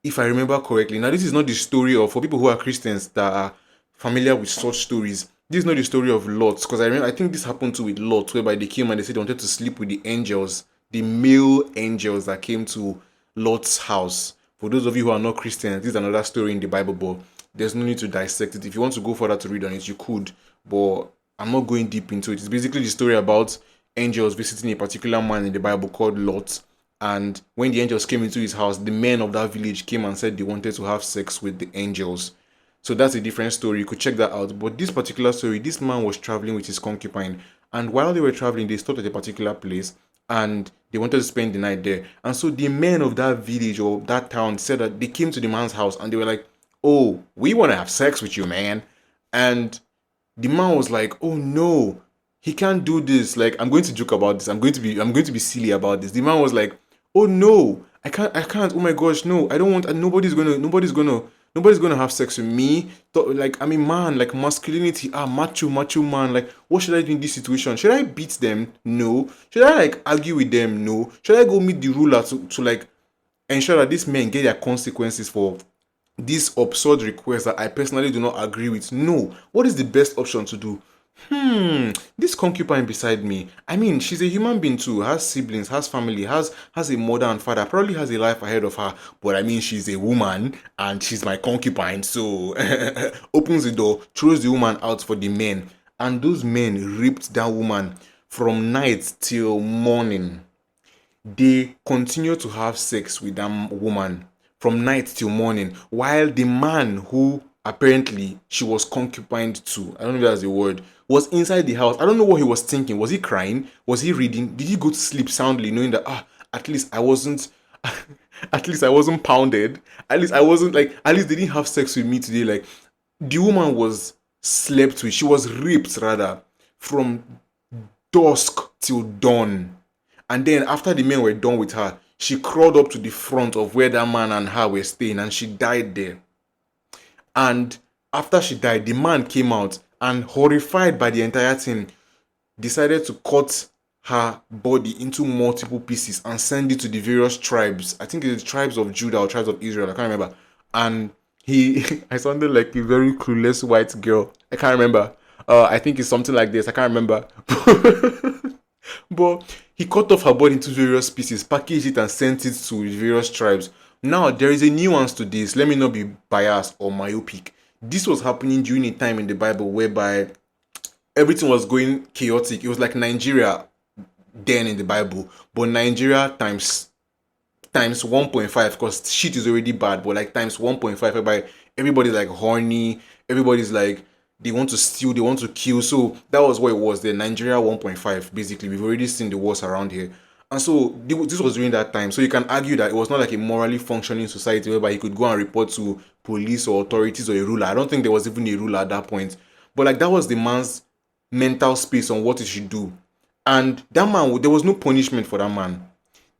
if I remember correctly. Now, this is not the story of, for people who are Christians that are familiar with such stories, this is not the story of Lot, because I remember, I think this happened to with Lot, whereby they came and they said they wanted to sleep with the angels, the male angels that came to Lot's house. For those of you who are not Christians, this is another story in the Bible, but there's no need to dissect it. If you want to go further to read on it, you could, but I'm not going deep into it. It's basically the story about angels visiting a particular man in the Bible called Lot, and when the angels came into his house, the men of that village came and said they wanted to have sex with the angels. So that's a different story. You could check that out. But this particular story, this man was traveling with his concubine. And while they were traveling, they stopped at a particular place and they wanted to spend the night there. And so the men of that village or that town said that they came to the man's house and they were like, oh, we want to have sex with you, man. And the man was like, oh no, he can't do this. Like, I'm going to joke about this. I'm going to be silly about this. The man was like, oh no, I can't. Oh my gosh, no, I don't want. And nobody's gonna have sex with me. Like, I'm a man. Like, masculinity. Macho man. Like, what should I do in this situation? Should I beat them? No. Should I like argue with them? No. Should I go meet the ruler to like ensure that these men get their consequences for this absurd request that I personally do not agree with? No. What is the best option to do? This concubine beside me, I mean, she's a human being too, has siblings, has family, has a mother and father, probably has a life ahead of her. But I mean, she's a woman and she's my concubine, so opens the door, throws the woman out for the men, and those men raped that woman from night till morning. they continue to have sex with that woman from night till morning, while the man who apparently she was concubined to, I don't know if that's the word, was inside the house. I don't know what he was thinking. Was he crying? Was he reading? Did he go to sleep soundly, knowing that at least I wasn't at least I wasn't pounded. At least I wasn't like, at least they didn't have sex with me today. Like, the woman was slept with. She was raped rather from dusk till dawn. And then after the men were done with her, she crawled up to the front of where that man and her were staying, and she died there. And after she died, the man came out and, horrified by the entire thing, decided to cut her body into multiple pieces and send it to the various tribes. I think it's the tribes of Judah or tribes of Israel. I can't remember. And he, I sounded like a very clueless white girl. I can't remember. I think it's something like this. I can't remember. But he cut off her body into various pieces, packaged it, and sent it to various tribes. Now, there is a nuance to this. Let me not be biased or myopic. This was happening during a time in the Bible whereby everything was going chaotic. It was like Nigeria then in the Bible, but Nigeria times 1.5, because shit is already bad, but like times 1.5, whereby everybody's like horny, everybody's like, they want to steal, they want to kill. So that was what it was there. Nigeria 1.5, basically. We've already seen the wars around here. And so this was during that time. So you can argue that it was not like a morally functioning society whereby he could go and report to police or authorities or a ruler. I don't think there was even a ruler at that point. But like, that was the man's mental space on what he should do. And that man, there was no punishment for that man.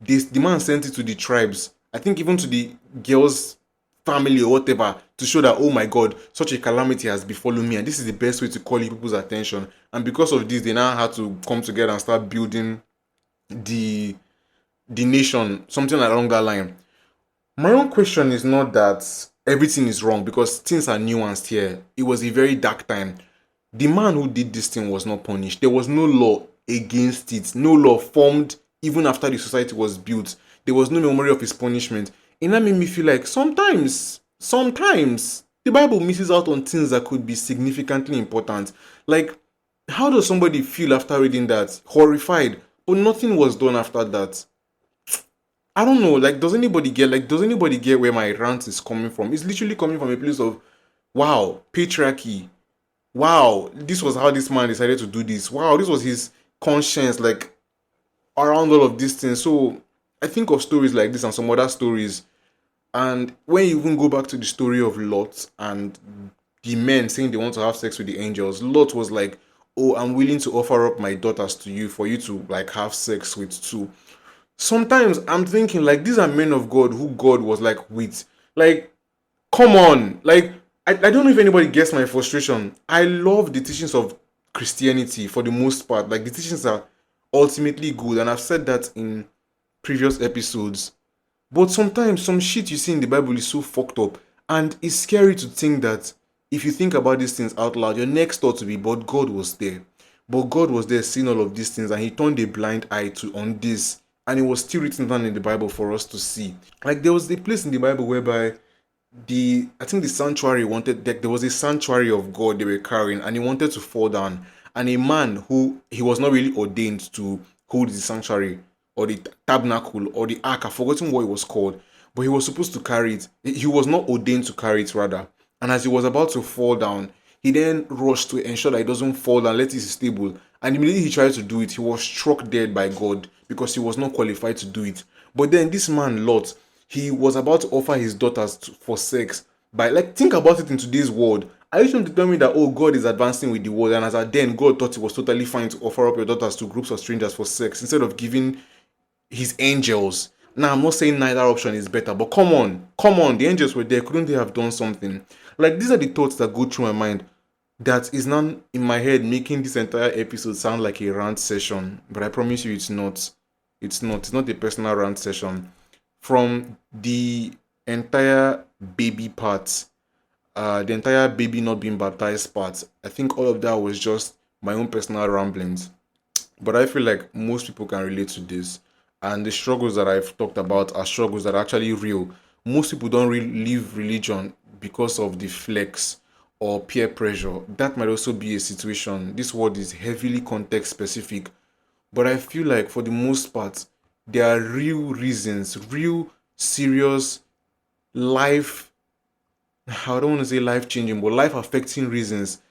The man sent it to the tribes. I think even to the girl's family or whatever, to show that, oh my god, such a calamity has befallen me, and this is the best way to call people's attention. And because of this, they now had to come together and start building the nation, something along that line. My own question is not that everything is wrong, because things are nuanced here. It was a very dark time. The man who did this thing was not punished. There was no law against it. No law formed even after the society was built. There was no memory of his punishment. And that made me feel like sometimes the Bible misses out on things that could be significantly important. Like, how does somebody feel after reading that? Horrified, but nothing was done after that. I don't know. Like, does anybody get where my rant is coming from? It's literally coming from a place of, wow, patriarchy. Wow, this was how this man decided to do this. Wow, this was his conscience, like, around all of these things. So I think of stories like this and some other stories. And when you even go back to the story of Lot and the men saying they want to have sex with the angels, Lot was like, oh, I'm willing to offer up my daughters to you for you to like have sex with too. Sometimes I'm thinking like, these are men of God who God was like with. Like, come on. Like, I don't know if anybody gets my frustration. I love the teachings of Christianity for the most part. Like, the teachings are ultimately good, and I've said that in previous episodes. But sometimes some shit you see in the Bible is so fucked up, and it's scary to think that if you think about these things out loud, your next thought to be, but God was there. But God was there seeing all of these things, and he turned a blind eye to on this, and it was still written down in the Bible for us to see. Like, there was a place in the Bible whereby I think the sanctuary wanted, there was a sanctuary of God they were carrying, and he wanted to fall down, and a man who he was not really ordained to hold the sanctuary or the tabernacle or the ark, I've forgotten what it was called, but he was supposed to carry it. He was not ordained to carry it, rather. And as he was about to fall down, he then rushed to ensure that he doesn't fall down, let it is stable. And immediately he tried to do it, he was struck dead by God because he was not qualified to do it. But then this man, Lot, he was about to offer his daughters for sex. By, like, think about it in today's world. Are you trying to tell me that, oh, God is advancing with the world, and as at then God thought it was totally fine to offer up your daughters to groups of strangers for sex instead of giving his angels? Now, I'm not saying neither option is better, but come on, the angels were there. Couldn't they have done something? Like, these are the thoughts that go through my mind that is now in my head, making this entire episode sound like a rant session. But I promise you, it's not. It's not a personal rant session. From the entire baby part, the entire baby not being baptized part, I think all of that was just my own personal ramblings. But I feel like most people can relate to this. And the struggles that I've talked about are struggles that are actually real. Most people don't leave religion because of the flex or peer pressure. That might also be a situation. This word is heavily context specific. But I feel like for the most part, there are real reasons, real serious life, I don't want to say life changing, but life affecting reasons.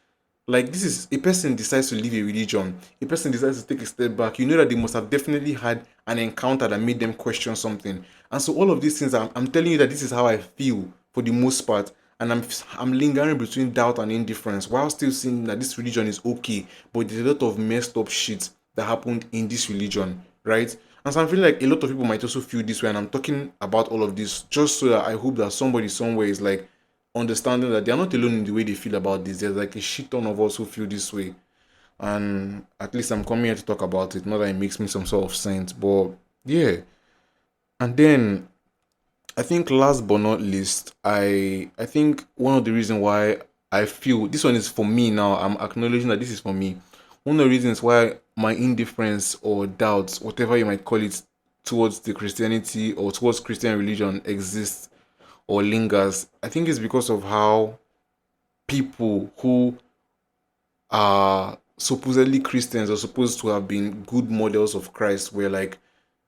Like, this is a person decides to leave a religion, a person decides to take a step back. You know that they must have definitely had an encounter that made them question something. And so all of these things, I'm telling you that this is how I feel for the most part. And I'm lingering between doubt and indifference while still seeing that this religion is okay, but there's a lot of messed up shit that happened in this religion, right? And so I'm feeling like a lot of people might also feel this way, and I'm talking about all of this just so that I hope that somebody somewhere is like understanding that they are not alone in the way they feel about this. There's like a shit ton of us who feel this way. And at least I'm coming here to talk about it, not that it makes me some sort of sense. But yeah. And then I think last but not least, I think one of the reasons why I feel this one is for me now, I'm acknowledging that this is for me. One of the reasons why my indifference or doubts, whatever you might call it, towards the Christianity or towards Christian religion exists or lingers, I think it's because of how people who are supposedly Christians or supposed to have been good models of Christ were like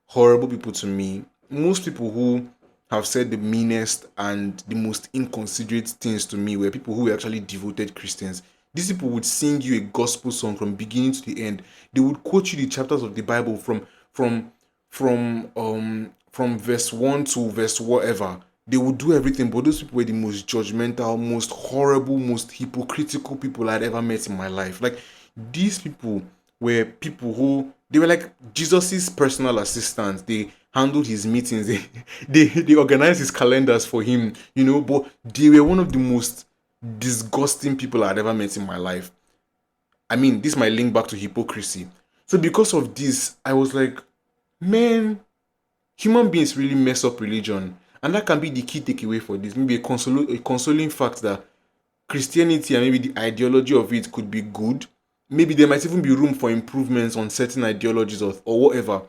horrible people to me. Most people who have said the meanest and the most inconsiderate things to me were people who were actually devoted Christians. These people would sing you a gospel song from beginning to the end. They would quote you the chapters of the Bible from from verse 1 to verse whatever. They would do everything, but those people were the most judgmental, most horrible, most hypocritical people I'd ever met in my life. Like, these people were people who they were like Jesus's personal assistants. They handled his meetings, they organized his calendars for him, but they were one of the most disgusting people I'd ever met in my life. I mean, this might link back to hypocrisy. So because of this, I was like, man, human beings really mess up religion. And that can be the key takeaway for this. Maybe a consoling fact that Christianity and maybe the ideology of it could be good. Maybe there might even be room for improvements on certain ideologies or whatever.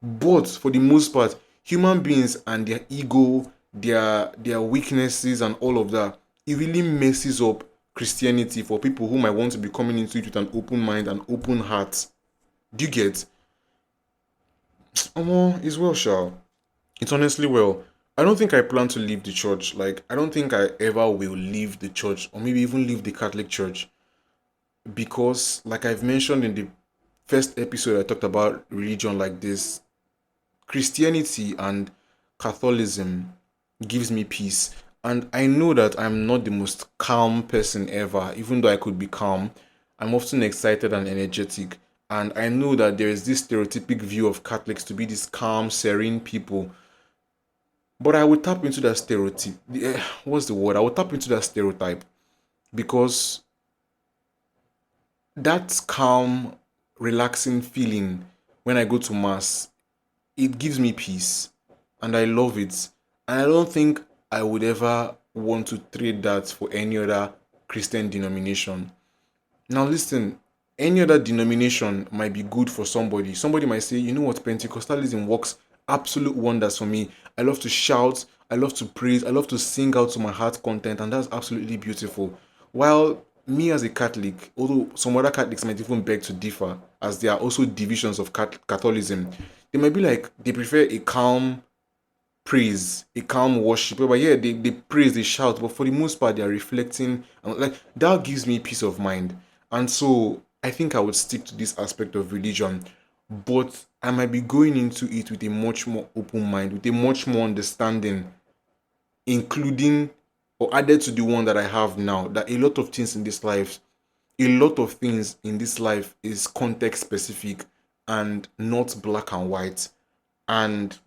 But for the most part, human beings and their ego, their weaknesses and all of that, it really messes up Christianity for people who might want to be coming into it with an open mind and open heart. Do you get? It's well, Shah. It's honestly well. I don't think I plan to leave the church. Like, I don't think I ever will leave the church or maybe even leave the Catholic Church because, like I've mentioned in the first episode, I talked about religion like this. Christianity and Catholicism gives me peace. And I know that I'm not the most calm person ever, even though I could be calm. I'm often excited and energetic. And I know that there is this stereotypic view of Catholics to be these calm, serene people. But I would tap into that stereotype. What's the word? I would tap into that stereotype because that calm, relaxing feeling when I go to Mass, it gives me peace and I love it. And I don't think I would ever want to trade that for any other Christian denomination. Now, listen, any other denomination might be good for somebody. Somebody might say, you know what, Pentecostalism works absolute wonders for me. I love to shout, I love to praise, I love to sing out to my heart content, and that's absolutely beautiful. While me as a Catholic, although some other Catholics might even beg to differ, as there are also divisions of Catholicism, they might be like, they prefer a calm praise, a calm worship. But yeah, they praise, they shout, but for the most part, they are reflecting. And like, that gives me peace of mind. And so I think I would stick to this aspect of religion. But I might be going into it with a much more open mind, with a much more understanding, including or added to the one that I have now. That a lot of things in this life is context specific and not black and white. And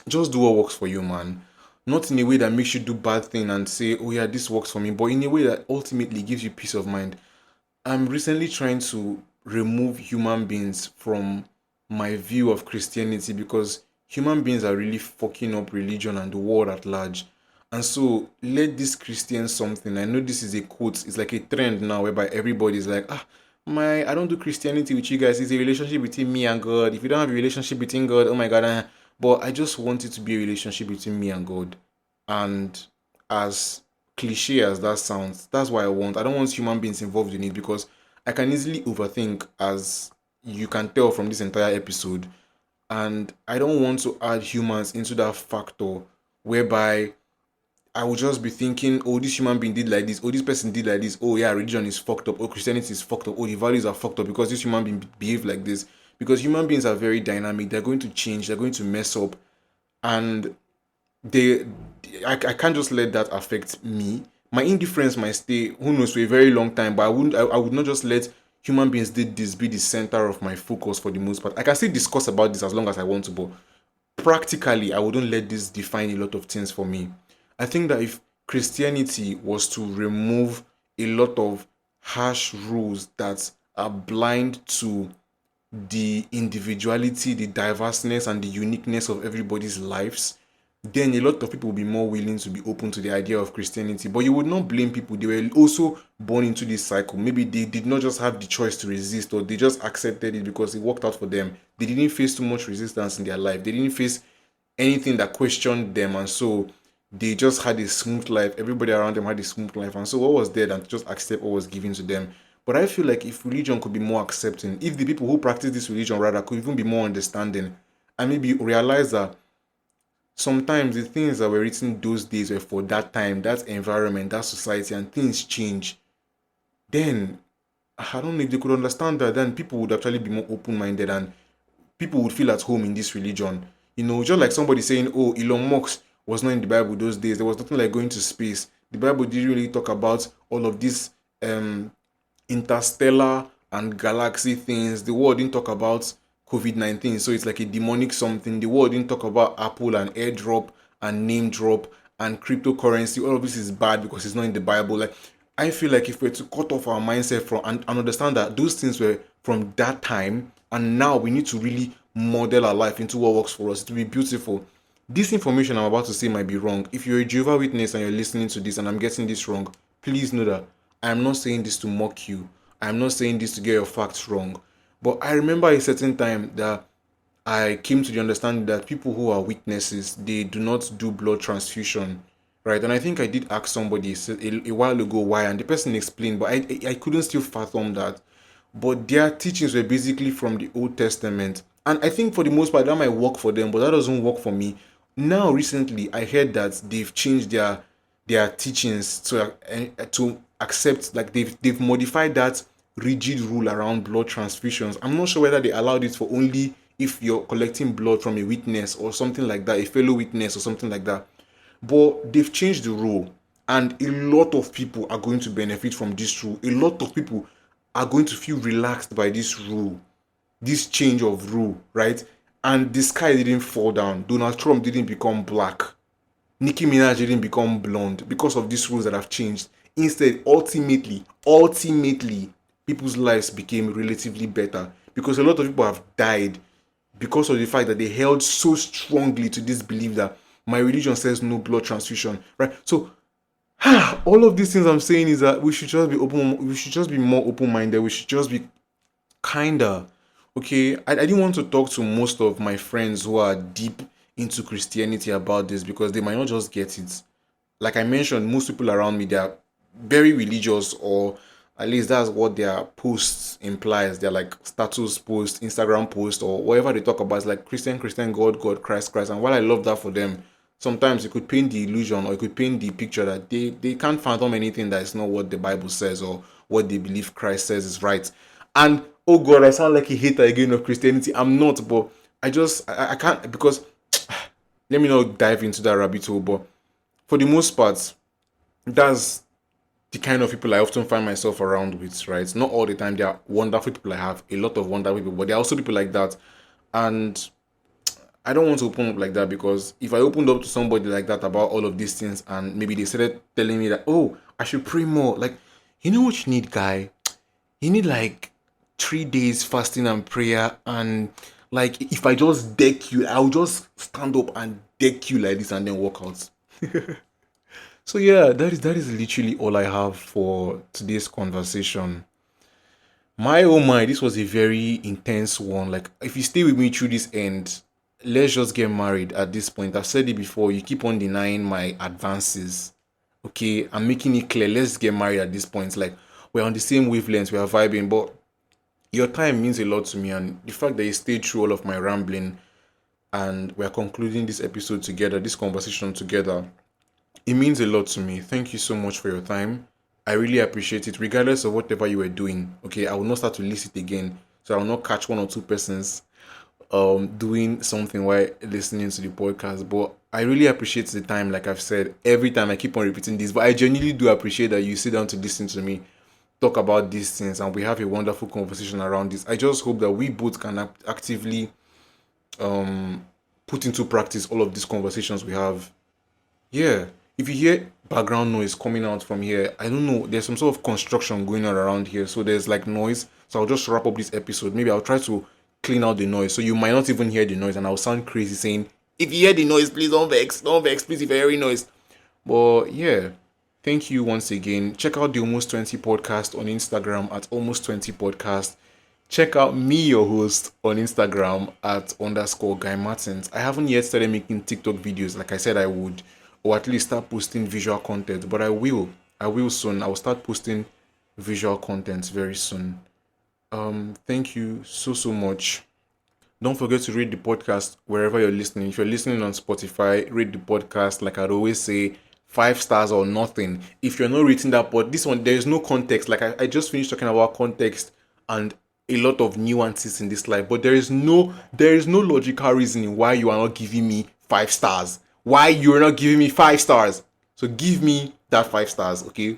just do what works for you, man. Not in a way that makes you do bad thing and say, oh yeah, this works for me, but in a way that ultimately gives you peace of mind. I'm recently trying to remove human beings from my view of Christianity because human beings are really fucking up religion and the world at large. And so let this Christian something. I know this is a quote, it's like a trend now whereby everybody's like, I don't do Christianity with you guys. It's a relationship between me and God. If you don't have a relationship between God, oh my God. But I just want it to be a relationship between me and God. And as cliche as that sounds, that's why I don't want human beings involved in it because I can easily overthink, as you can tell from this entire episode. And I don't want to add humans into that factor whereby I would just be thinking, oh, this human being did like this, oh, this person did like this, oh, yeah, religion is fucked up, oh, Christianity is fucked up, oh, the values are fucked up because this human being behaved like this. Because human beings are very dynamic, they're going to change, they're going to mess up, and they, I can't just let that affect me. My indifference might stay, who knows, for a very long time, but I would not just let human beings did this be the center of my focus for the most part. I can still discuss about this as long as I want to, but practically I wouldn't let this define a lot of things for me. I think that if Christianity was to remove a lot of harsh rules that are blind to the individuality, the diverseness, and the uniqueness of everybody's lives, then a lot of people will be more willing to be open to the idea of Christianity. But you would not blame people. They were also born into this cycle. Maybe they did not just have the choice to resist, or they just accepted it because it worked out for them. They didn't face too much resistance in their life. They didn't face anything that questioned them. And so they just had a smooth life. Everybody around them had a smooth life. And so what was there than just accept what was given to them? But I feel like if religion could be more accepting, if the people who practice this religion rather could even be more understanding, and maybe realize that sometimes the things that were written those days were for that time, that environment, that society, and things change, then I don't know if they could understand that, then people would actually be more open minded and people would feel at home in this religion. Just like somebody saying, oh, Elon Musk was not in the Bible those days. There was nothing like going to space. The Bible didn't really talk about all of these um interstellar and galaxy things. The world didn't talk about COVID-19, so it's like a demonic something. The world didn't talk about Apple and airdrop and name drop and cryptocurrency. All of this is bad because it's not in the Bible. Like, I feel like if we're to cut off our mindset from and understand that those things were from that time, and now we need to really model our life into what works for us to be beautiful. This information I'm about to say might be wrong. If you're a Jehovah Witness and you're listening to this and I'm getting this wrong, please know that I'm not saying this to mock you. I'm not saying this to get your facts wrong. But I remember a certain time that I came to the understanding that people who are witnesses, they do not do blood transfusion, right? And I think I did ask somebody a while ago why, and the person explained, but I couldn't still fathom that. But their teachings were basically from the Old Testament, and I think for the most part that might work for them, but that doesn't work for me. Now, recently, I heard that they've changed their teachings to accept, like they've modified that rigid rule around blood transfusions. I'm not sure whether they allowed it for only if you're collecting blood from a witness or something like that, a fellow witness or something like that. But they've changed the rule, and a lot of people are going to benefit from this rule. A lot of people are going to feel relaxed by this rule, this change of rule, right? And the sky didn't fall down. Donald Trump didn't become black. Nicki Minaj didn't become blonde because of these rules that have changed. Instead, ultimately, people's lives became relatively better because a lot of people have died because of the fact that they held so strongly to this belief that my religion says no blood transfusion, right? So all of these things I'm saying is that we should just be open. We should just be more open-minded. We should just be kinder. Okay, I didn't want to talk to most of my friends who are deep into Christianity about this because they might not just get it. Like I mentioned, most people around me, they are very religious, or at least that's what their posts implies. They're like status posts, Instagram posts, or whatever they talk about. It's like Christian, Christian, God, God, Christ, Christ. And while I love that for them, sometimes it could paint the illusion or it could paint the picture that they can't fathom anything that is not what the Bible says or what they believe Christ says is right. And oh God, I sound like a hater again of Christianity. I'm not, but I can't, because let me not dive into that rabbit hole. But for the most part, that's the kind of people I often find myself around with, right? Not all the time. There are wonderful people. I have a lot of wonderful people, but there are also people like that. And I don't want to open up like that, because if I opened up to somebody like that about all of these things and maybe they started telling me that, oh, I should pray more. Like, you know what you need, guy? You need like 3 days fasting and prayer. And like, if I just deck you, I'll just stand up and deck you like this and then walk out. So yeah, that is literally all I have for today's conversation. My oh my, this was a very intense one. Like, if you stay with me through this end, let's just get married at this point. I've said it before, you keep on denying my advances. Okay, I'm making it clear. Let's get married at this point. Like, we're on the same wavelength, we are vibing, but your time means a lot to me, and the fact that you stayed through all of my rambling and we're concluding this episode together, this conversation together. It means a lot to me. Thank you so much for your time. I really appreciate it, regardless of whatever you were doing. Okay, I will not start to list it again, so I will not catch one or two persons doing something while listening to the podcast. But I really appreciate the time. Like I've said, every time I keep on repeating this, but I genuinely do appreciate that you sit down to listen to me talk about these things and we have a wonderful conversation around this. I just hope that we both can actively put into practice all of these conversations we have. Yeah. If you hear background noise coming out from here, I don't know. There's some sort of construction going on around here. So there's like noise. So I'll just wrap up this episode. Maybe I'll try to clean out the noise. So you might not even hear the noise and I'll sound crazy saying, if you hear the noise, please don't vex. Don't vex, please, if you're hearing noise. But yeah, thank you once again. Check out the Almost 20 podcast on Instagram at Almost 20 podcast. Check out me, your host, on Instagram at _ Guy Martins. I haven't yet started making TikTok videos like I said I would, or at least start posting visual content, but I will. I will soon. I will start posting visual content very soon. Thank you so much. Don't forget to rate the podcast wherever you're listening. If you're listening on Spotify, rate the podcast. Like I'd always say, 5 stars or nothing. If you're not rating that pod, this one, there is no context. Like I just finished talking about context and a lot of nuances in this life, but there is no logical reasoning why you are not giving me 5 stars. Why you're not giving me 5 stars. So give me that 5 stars, okay?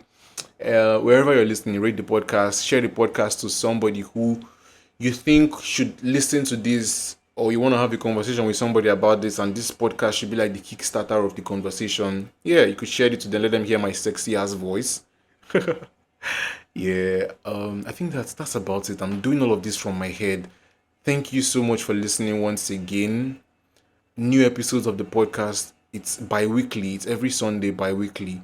Wherever you're listening, rate the podcast, share the podcast to somebody who you think should listen to this, or you want to have a conversation with somebody about this, and this podcast should be like the Kickstarter of the conversation. Yeah, you could share it to them, let them hear my sexy ass voice. Yeah, I think that's about it. I'm doing all of this from my head. Thank you so much for listening once again. New episodes of the podcast, it's bi-weekly. It's every Sunday bi-weekly.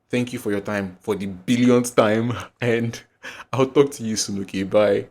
Thank you for your time for the billionth time, and I'll talk to you soon, okay? Bye.